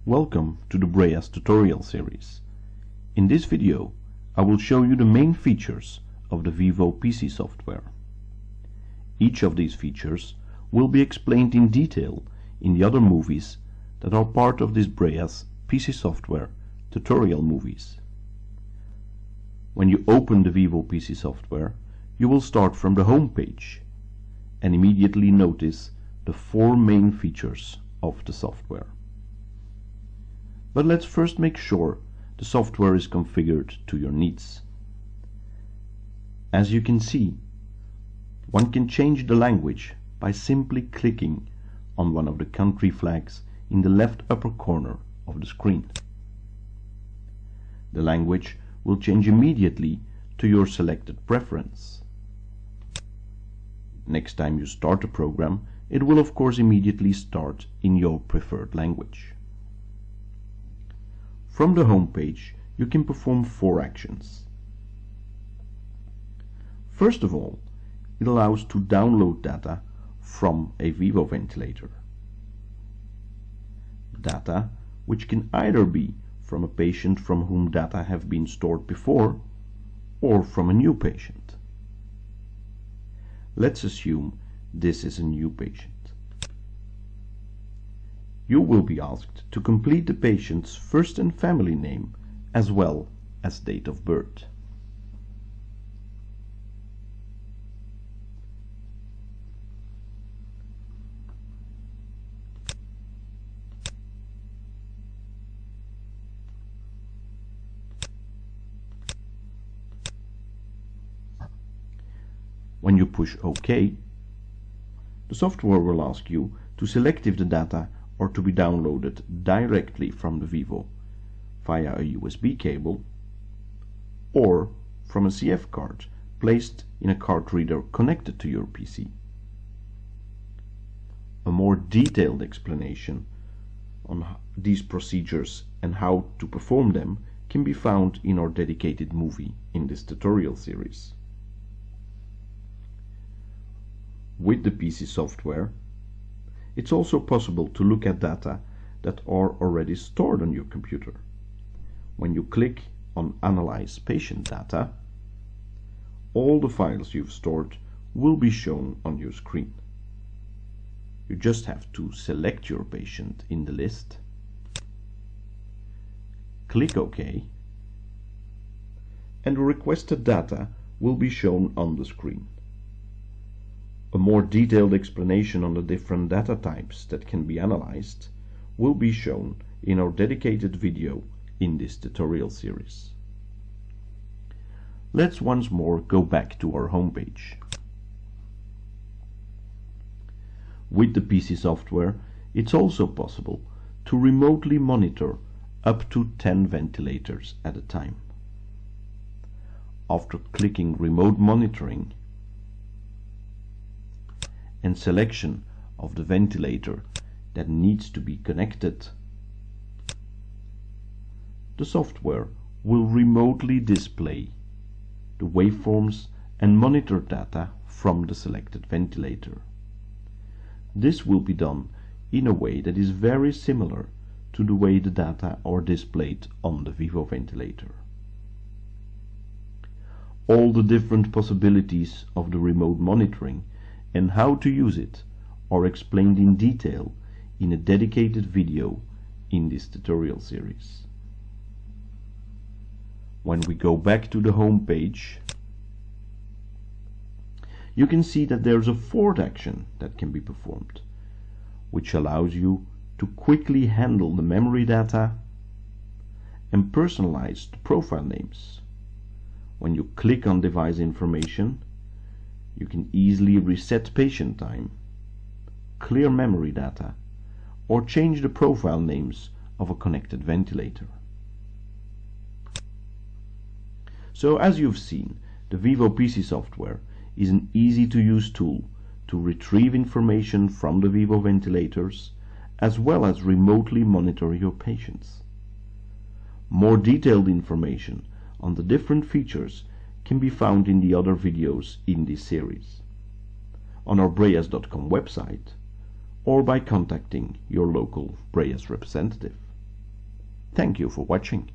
Welcome to the Breas tutorial series. In this video, I will show you the main features of the Vivo PC software. Each of these features will be explained in detail in the other movies that are part of this Breas PC software tutorial movies. When you open the Vivo PC software, you will start from the home page and immediately notice the four main features of the software. But let's first make sure the software is configured to your needs. As you can see, one can change the language by simply clicking on one of the country flags in the left upper corner of the screen. The language will change immediately to your selected preference. Next time you start a program, it will of course immediately start in your preferred language. From the home page, you can perform four actions. First of all, it allows to download data from a Vivo ventilator. Data which can either be from a patient from whom data have been stored before or from a new patient. Let's assume this is a new patient. You will be asked to complete the patient's first and family name as well as date of birth. When you push OK, the software will ask you to select if the data are to be downloaded directly from the Vivo via a USB cable or from a CF card placed in a card reader connected to your PC. A more detailed explanation on these procedures and how to perform them can be found in our dedicated movie in this tutorial series. With the PC software, it's also possible to look at data that are already stored on your computer. When you click on Analyze Patient Data, all the files you've stored will be shown on your screen. You just have to select your patient in the list, click OK, and the requested data will be shown on the screen. A more detailed explanation on the different data types that can be analyzed will be shown in our dedicated video in this tutorial series. Let's once more go back to our homepage. With the PC software, it's also possible to remotely monitor up to 10 ventilators at a time. After clicking Remote Monitoring and selection of the ventilator that needs to be connected, the software will remotely display the waveforms and monitor data from the selected ventilator. This will be done in a way that is very similar to the way the data are displayed on the Vivo ventilator. All the different possibilities of the remote monitoring and how to use it are explained in detail in a dedicated video in this tutorial series. When we go back to the home page, you can see that there's a fourth action that can be performed, which allows you to quickly handle the memory data and personalize the profile names. When you click on device information, you can easily reset patient time, clear memory data, or change the profile names of a connected ventilator. So as you've seen, the Vivo PC software is an easy-to-use tool to retrieve information from the Vivo ventilators as well as remotely monitor your patients. More detailed information on the different features can be found in the other videos in this series, on our breas.com website, or by contacting your local Breas representative. Thank you for watching.